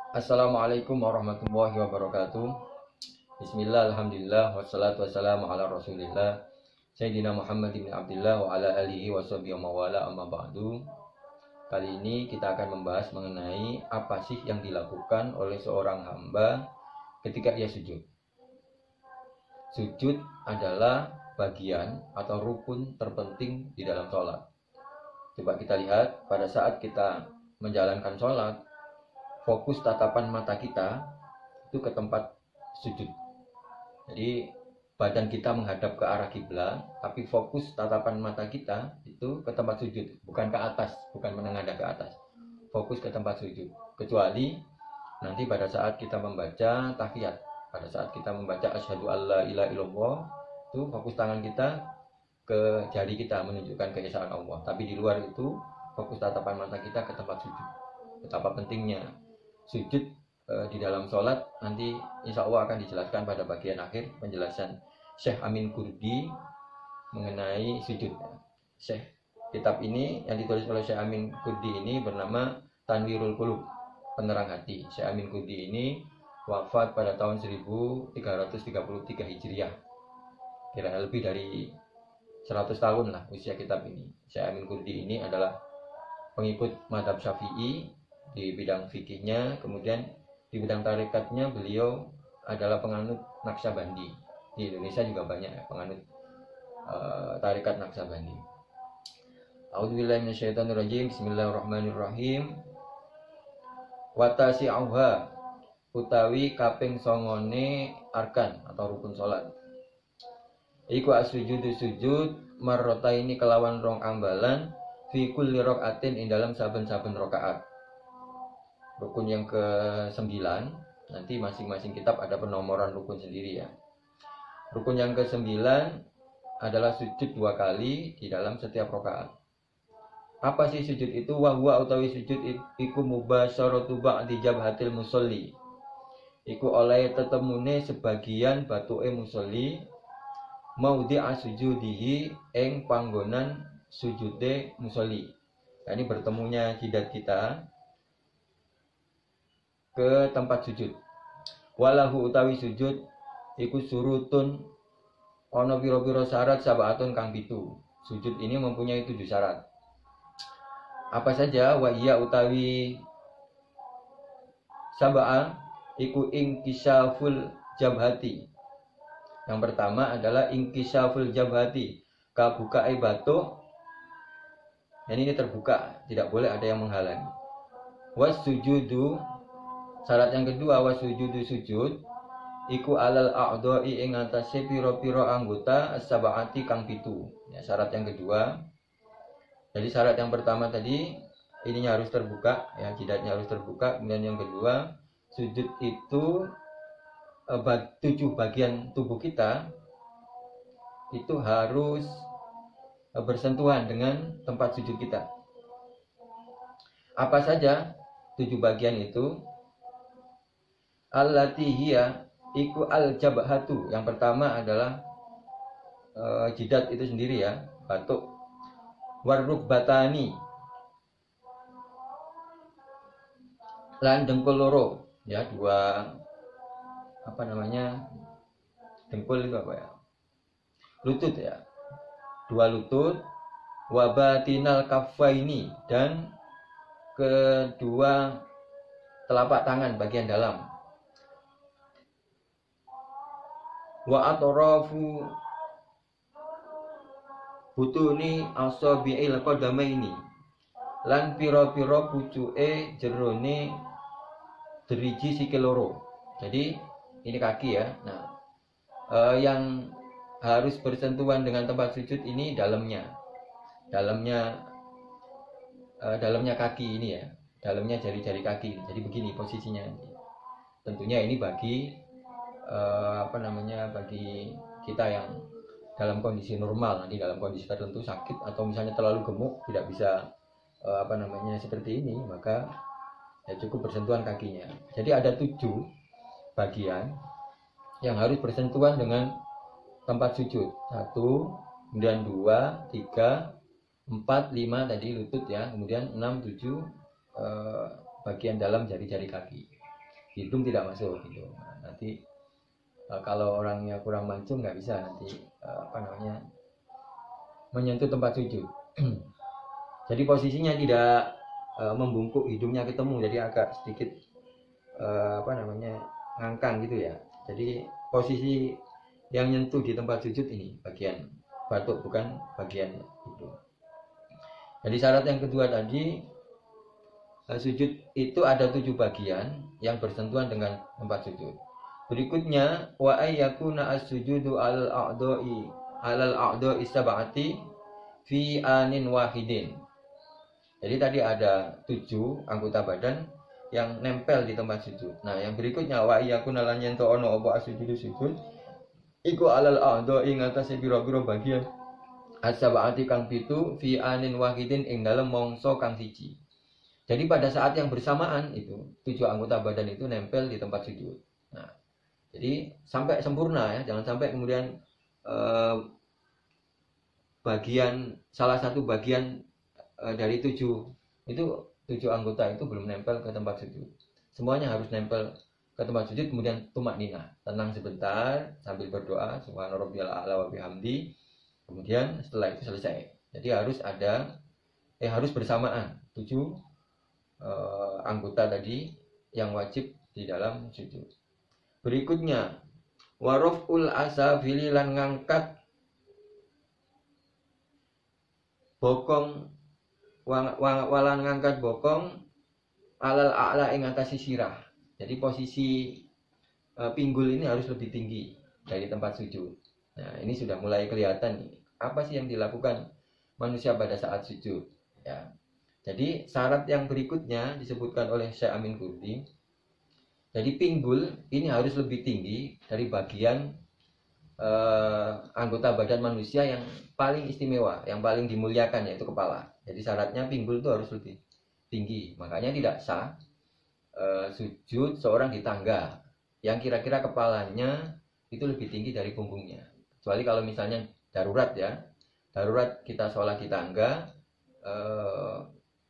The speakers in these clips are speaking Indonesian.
Assalamualaikum warahmatullahi wabarakatuh. Bismillah, alhamdulillah, wassalatu wassalamu ala rasulillah Sayyidina Muhammad bin Abdullah wa ala alihi wa sahbihi wa mawala amma ba'du. Kali ini kita akan membahas mengenai apa sih yang dilakukan oleh seorang hamba ketika ia sujud. Sujud adalah bagian atau rukun terpenting di dalam sholat. Coba kita lihat pada saat kita menjalankan sholat, fokus tatapan mata kita itu ke tempat sujud. Jadi badan kita menghadap ke arah kiblat, tapi fokus tatapan mata kita itu ke tempat sujud, bukan ke atas, bukan menengadah ke atas. Fokus ke tempat sujud. Kecuali nanti pada saat kita membaca tahiyat, pada saat kita membaca asyhadu alla ilaha illallah, itu fokus tangan kita ke jari kita menunjukkan keesaan Allah. Tapi di luar itu fokus tatapan mata kita ke tempat sujud. Betapa pentingnya sujud di dalam sholat, nanti insya Allah akan dijelaskan pada bagian akhir penjelasan Syekh Amin Kurdi mengenai sujud. Kitab ini yang ditulis oleh Syekh Amin Kurdi ini bernama Tanwirul Qulub, penerang hati. Syekh Amin Kurdi ini wafat pada tahun 1333 Hijriah, kira lebih dari 100 tahun lah usia kitab ini. Syekh Amin Kurdi ini adalah pengikut madhab Syafi'i di bidang fikihnya, kemudian di bidang tarikatnya beliau adalah penganut Naqsyabandi. Di Indonesia juga banyak ya penganut tarikat Naqsyabandi. A'udzubillahi minasyaitonirrajim. Bismillahirrahmanirrahim. Watasi'uha utawi kaping songone arkan atau rukun salat. Iku as-sujudu sujud marrotaini kelawan rong ambalan fi kulli rakaatin ing dalam saben-saben rakaat. Rukun yang ke-9, nanti masing-masing kitab ada penomoran rukun sendiri ya. Rukun yang ke-9 adalah sujud 2 kali di dalam setiap rakaat. Apa sih sujud itu? Wa huwa utawi sujud iku mubasyaratu ba'di jabhatil musolli. Iku oleh tetemune sebagian batuke musolli maudhi'a sujudihi ing panggonan sujude musolli. Nah, ini bertemunya jidat kita ke tempat sujud. Walahu utawi sujud iku surutun ono piro-piro syarat sabatun kang pitu. Sujud ini mempunyai 7 syarat. Apa saja? Wa iya utawi sab'a iku inkishaful jabhati. Yang pertama adalah inkishaful jabhati, kabukae batuk. Dan ini terbuka, tidak boleh ada yang menghalangi. Was sujudu, syarat yang kedua, wasujudu sujud iku alal a'dha'i ing atase pira-pira anggota as-sab'ati kang pitu. Ya, syarat yang kedua. Jadi syarat yang pertama tadi ininya harus terbuka, ya, jidatnya harus terbuka. Kemudian yang kedua, sujud itu 7 bagian tubuh kita itu harus bersentuhan dengan tempat sujud kita. Apa saja 7 bagian itu? Allati hiya iku al-jabhatu. Yang pertama adalah jidat itu sendiri ya, batuk. Warrukbatani, lan dengkul loro, ya, 2 apa namanya? Dengkul itu apa ya? Lutut ya. 2 lutut, wabatinal kaffaini, dan kedua telapak tangan bagian dalam. Wa atrafu butuni asabi'il qadamaini, lan pira-pira pucuke jerone driji sikil loro. Jadi ini kaki ya. Nah, yang harus bersentuhan dengan tempat sujud ini dalamnya kaki ini ya, dalamnya jari-jari kaki. Jadi begini posisinya. Tentunya ini bagi bagi kita yang dalam kondisi normal, nanti dalam kondisi tertentu sakit atau misalnya terlalu gemuk tidak bisa seperti ini, maka ya cukup bersentuhan kakinya. Jadi ada 7 bagian yang harus bersentuhan dengan tempat sujud. 1, kemudian 2, 3, 4, 5 tadi lutut ya, kemudian 6, 7 bagian dalam jari-jari kaki. hidung tidak masuk gitu. Nah, nanti kalau orangnya kurang mancung nggak bisa nanti menyentuh tempat sujud. Jadi posisinya tidak membungkuk, hidungnya ketemu, jadi agak sedikit ngangkang gitu ya. Jadi posisi yang nyentuh di tempat sujud ini bagian batuk, bukan bagian hidung. Jadi syarat yang kedua tadi, sujud itu ada 7 bagian yang bersentuhan dengan tempat sujud. Berikutnya, wa ayyakuna as-sujudu alal a'dha'i sab'ati fi anin wahidin. Jadi tadi ada 7 anggota badan yang nempel di tempat sujud. Nah, yang berikutnya wa iyakuna lan yen to ono apa as-sujudu sujud iku alal a'dha'i ngatasi biro-biro bagian as-sab'ati kang 7 fi anin wahidin ing dalem mangsa kang siji. Jadi pada saat yang bersamaan itu 7 anggota badan itu nempel di tempat sujud. Nah, jadi sampai sempurna ya, jangan sampai kemudian salah satu bagian dari 7 itu 7 anggota itu belum nempel ke tempat sujud. Semuanya harus nempel ke tempat sujud, kemudian tumakninah, tenang sebentar sambil berdoa subhana rabbiyal a'la wa bihamdi. Kemudian setelah itu selesai. Jadi harus bersamaan 7 anggota tadi yang wajib di dalam sujud. Berikutnya waraful asafili lan ngangkat bokong walan ngangkat bokong alal a'la ing atasi sirah. Jadi posisi pinggul ini harus lebih tinggi dari tempat sujud. Nah, ini sudah mulai kelihatan nih, apa sih yang dilakukan manusia pada saat sujud ya. Jadi syarat yang berikutnya disebutkan oleh Syekh Amin Kurdi. Jadi pinggul ini harus lebih tinggi dari bagian anggota badan manusia yang paling istimewa, yang paling dimuliakan, yaitu kepala. Jadi syaratnya pinggul itu harus lebih tinggi. Makanya tidak sah sujud seorang di tangga yang kira-kira kepalanya itu lebih tinggi dari punggungnya. Kecuali kalau misalnya darurat ya, darurat kita sholat di tangga,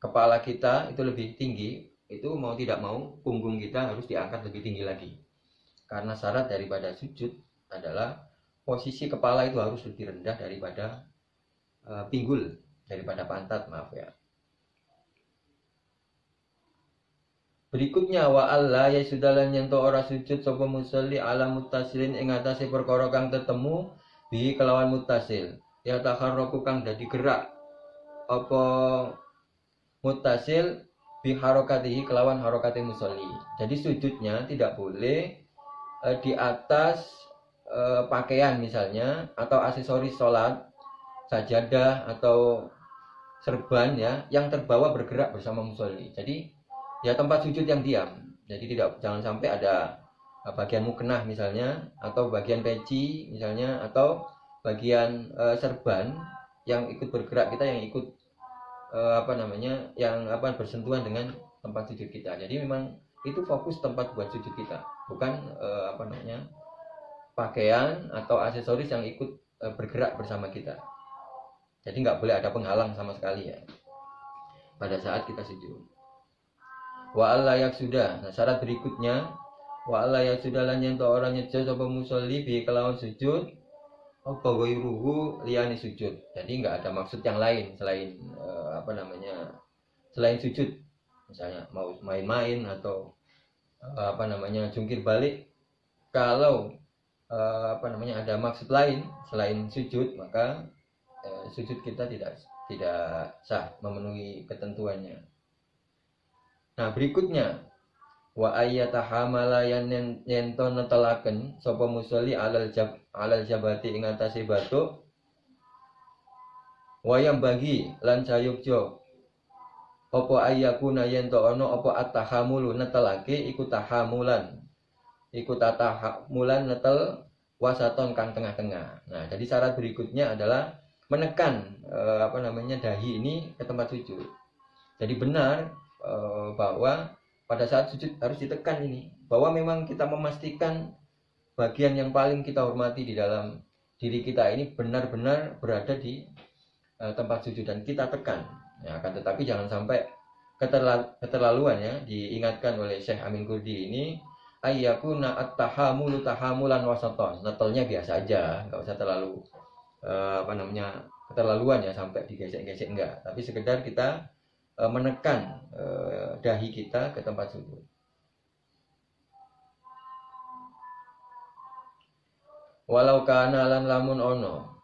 kepala kita itu lebih tinggi, itu mau tidak mau punggung kita harus diangkat lebih tinggi lagi. Karena syarat daripada sujud adalah posisi kepala itu harus lebih rendah daripada pinggul, daripada pantat, maaf ya. Berikutnya wa alla ya sudalan yen to ora sujud sapa musolli ala muttasilin ing atase perkara kang tetemu bi kelawan muttasil. Ya takharruku kang dadi gerak apa muttasil bi harokatihi kelawan harokati musolli. Jadi sujudnya tidak boleh di atas pakaian misalnya, atau aksesoris sholat, sajadah atau serban ya, yang terbawa bergerak bersama musolli. Jadi ya tempat sujud yang diam. Jadi jangan sampai ada bagian muknah misalnya, atau bagian peci misalnya, atau bagian serban yang ikut bergerak kita, yang ikut bersentuhan dengan tempat sujud kita. Jadi memang itu fokus tempat buat sujud kita, bukan pakaian atau aksesoris yang ikut bergerak bersama kita. Jadi nggak boleh ada penghalang sama sekali ya pada saat kita sujud. Wa alla yak sudah. Nah, syarat berikutnya wa alla yak sudah lan yen orang nyejo sapa musolli bi kelawan sujud apa ghairuhu liyani sujud. Jadi nggak ada maksud yang lain selain selain sujud. Misalnya mau main-main atau jungkir balik. Kalau ada maksud lain selain sujud, maka sujud kita tidak sah, memenuhi ketentuannya. Nah, berikutnya wa ayyatahamala yen to netelaken sapa musolli alal jabati ing atase batu wayang bagi lan sayukjo apa ayyakuna yen to ono apa at-tahamulu netelake iku tahamulan netel wasaton kang tengah-tengah. Nah, jadi syarat berikutnya adalah menekan dahi ini ke tempat sujud. Jadi benar bahwa pada saat sujud harus ditekan ini, bahwa memang kita memastikan bagian yang paling kita hormati di dalam diri kita ini benar-benar berada di tempat sujud dan kita tekan. Ya, akan tetapi jangan sampai keterlaluan ya, diingatkan oleh Syekh Amin Kurdi ini, ayyakuna at-tahamulu tahamulan wasaton. Netelnya biasa aja, nggak usah terlalu keterlaluan ya sampai digesek-gesek, enggak. Tapi sekedar kita menekan dahi kita ke tempat sujud. Walau kana lan lamun ono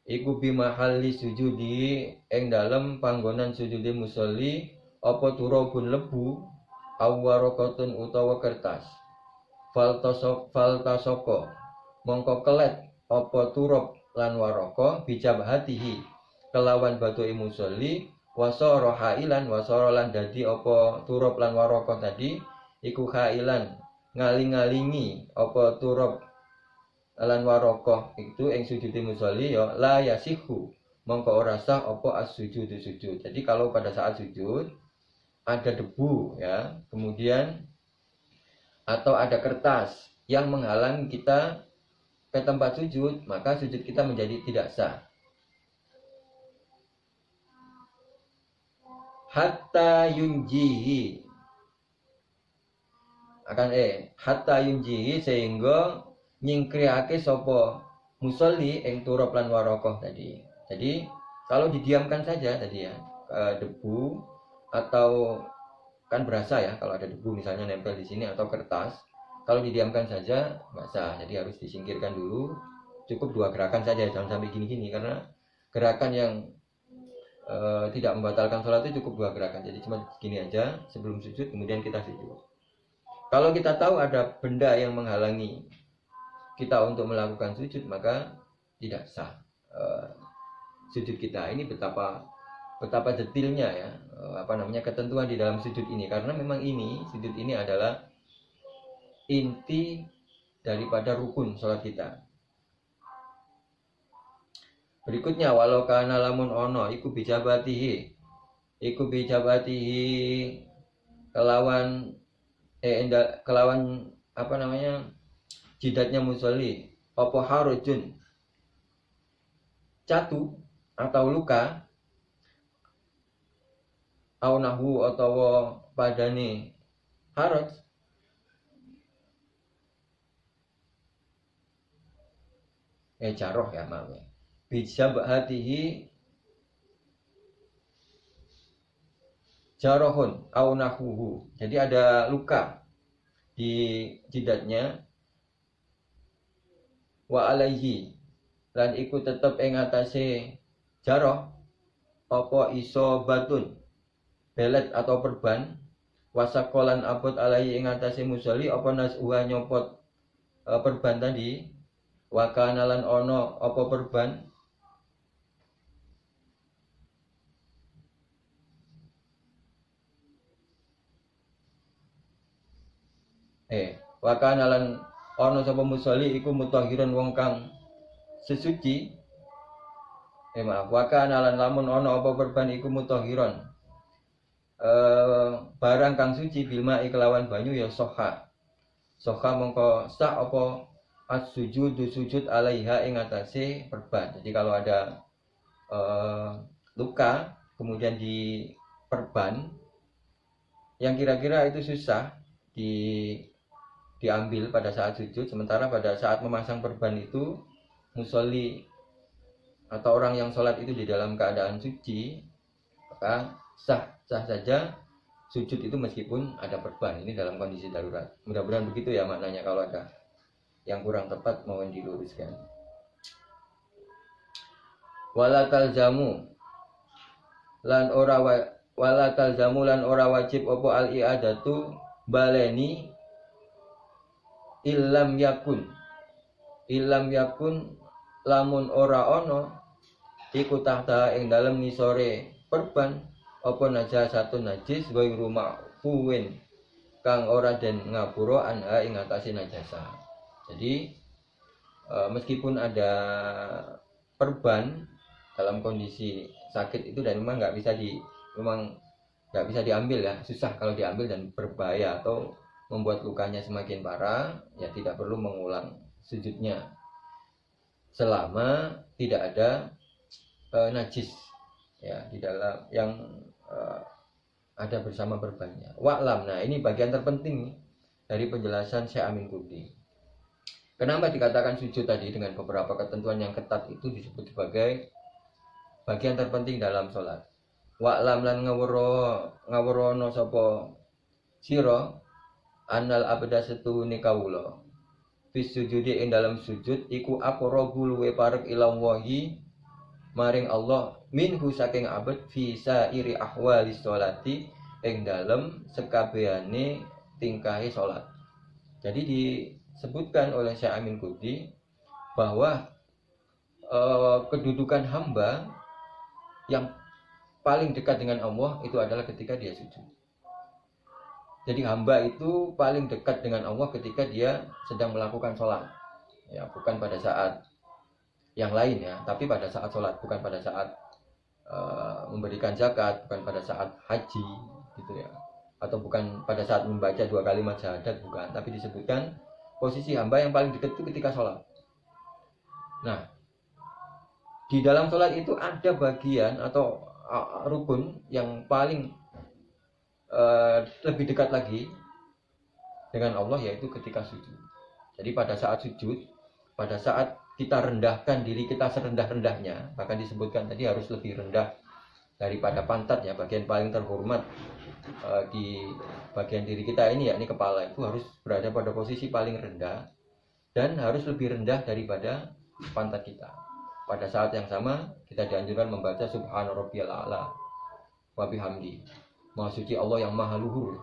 iku bimahalli sujudi ing dalem panggonan sujudi musolli apa turabun lebu awarokotun utawa kertas faltasoko mongko kelet apa turab lan waroko bijabhatihi kelawan batuke musolli wasara hailan wasara lan dadi apa turab lan waroko tadi iku hailan ngaling-ngalingi apa turab lan warokoh itu ing sujud musolli ya la yasihu mongko ora sah apa as-sujud sujud. Jadi kalau pada saat sujud ada debu ya, kemudian atau ada kertas yang menghalangi kita ke tempat sujud, maka sujud kita menjadi tidak sah. Hatta yunjihi hatta yunjihi sehingga nyingkriake sapa musolli ing turab lan warokoh tadi. Jadi kalau didiamkan saja tadi ya, debu atau kan berasa ya kalau ada debu misalnya nempel di sini atau kertas, kalau didiamkan saja nggak sah. Jadi harus disingkirkan dulu. Cukup 2 gerakan saja, jangan sampai gini-gini karena gerakan yang tidak membatalkan sholat itu cukup 2 gerakan. Jadi cuma gini aja sebelum sujud, kemudian kita sujud. Kalau kita tahu ada benda yang menghalangi kita untuk melakukan sujud, maka tidak sah sujud kita. Ini betapa detailnya ya ketentuan di dalam sujud ini, karena memang sujud ini adalah inti daripada rukun sholat kita. Berikutnya walau kana lamun ono iku bijabatihi kelawan jidatnya musolli apa harujun catu atau luka au nahu atawa padane haraj jaroh ya maaf ya bijabatihi jarohun au nahuhu. Jadi ada luka di jidatnya wa alaihi lan iku tetep ing atase jaroh apa iso batun belet atau perban wasakolan abot alaihi ing atase musolli apa nasuha nyopot perban tadi wakana lan ono apa perban wakana lan ono sapa musolli iku mutahhiran wong kang sesuci. Wakana lan lamun ono apa perban iku mutahhiran barang kang suci bilma kelawan banyu ya soha mongko sah apa as-sujud sujud alaiha ing atase perban. Jadi kalau ada luka kemudian di perban yang kira-kira itu susah diambil pada saat sujud, sementara pada saat memasang perban itu musolli atau orang yang sholat itu di dalam keadaan suci, maka sah saja sujud itu meskipun ada perban. Ini dalam kondisi darurat. Mudah-mudahan begitu ya maknanya. Kalau ada yang kurang tepat mohon diluruskan. Wala talzamu lan ora wajib apa al-i'adatu baleni illam yakun lamun ora ono iku tahta ing dalem nisore perban apa najasatun najis ghairu ma'fuwin kang ora den ngapura anha ing atase najasa. Jadi meskipun ada perban dalam kondisi sakit itu dan memang nggak bisa diambil ya, susah kalau diambil dan berbahaya atau membuat lukanya semakin parah, ya tidak perlu mengulang sujudnya selama tidak ada najis ya di dalam yang ada bersama perbannya. Wa'lam, nah ini bagian terpenting. dari penjelasan Syekh Amin Qudsi. Kenapa dikatakan sujud tadi dengan beberapa ketentuan yang ketat itu disebut sebagai bagian terpenting dalam sholat. Wa'lam lan ngawurono sapa sira annal abda setune kawula fis sujudi ing dalam sujud iku aqrabu luwe parek ila wahi maring Allah minhu saking abad fi sairi ahwali sholati ing dalam sekabehane tingkahe salat. Jadi disebutkan oleh Syekh Amin Qudsi bahwa kedudukan hamba yang paling dekat dengan Allah itu adalah ketika dia sujud. Jadi hamba itu paling dekat dengan Allah ketika dia sedang melakukan sholat. Ya, bukan pada saat yang lain ya, tapi pada saat sholat, bukan pada saat memberikan zakat, bukan pada saat haji, gitu ya, atau bukan pada saat membaca 2 kalimat syahadat, bukan. Tapi disebutkan posisi hamba yang paling dekat itu ketika sholat. Nah, di dalam sholat itu ada bagian atau rukun yang paling lebih dekat lagi dengan Allah, yaitu ketika sujud. Jadi pada saat sujud, pada saat kita rendahkan diri kita serendah-rendahnya, bahkan disebutkan tadi harus lebih rendah daripada pantat ya, bagian paling terhormat di bagian diri kita ini, yakni kepala, itu harus berada pada posisi paling rendah dan harus lebih rendah daripada pantat kita. Pada saat yang sama kita dianjurkan membaca Subhana Rabbiyal A'la wa bihamdi. Maha suci Allah yang maha luhur.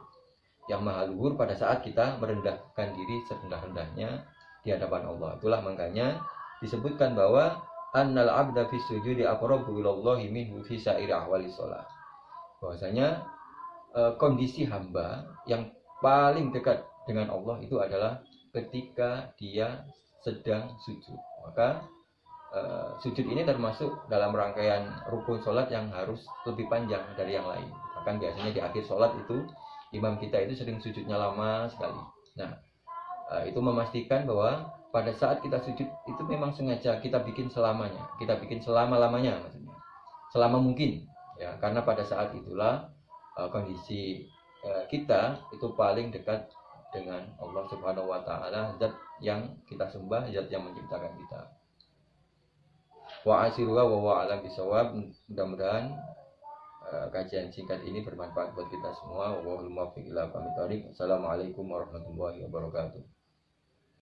Yang maha luhur pada saat kita merendahkan diri serendah-rendahnya di hadapan Allah. Itulah makanya disebutkan bahwa annal abda fi sujudi aqrabu ilallahi minhu fi sa'iri ahwali shalah. Bahwasanya kondisi hamba yang paling dekat dengan Allah itu adalah ketika dia sedang sujud. Maka sujud ini termasuk dalam rangkaian rukun sholat yang harus lebih panjang dari yang lain. Bahkan biasanya di akhir sholat itu imam kita itu sering sujudnya lama sekali. Nah, itu memastikan bahwa pada saat kita sujud itu memang sengaja kita bikin selamanya, kita bikin selama-lamanya, maksudnya selama mungkin ya, karena pada saat itulah kondisi kita itu paling dekat dengan Allah Subhanahu wa taala, zat yang kita sembah, zat yang menciptakan kita. Wa asiruha wa a'lam bisawab. Mudah-mudahan kajian singkat ini bermanfaat buat kita semua. Wallahul muwaffiq ila aqwamit thoriq. Assalamualaikum warahmatullahi wabarakatuh.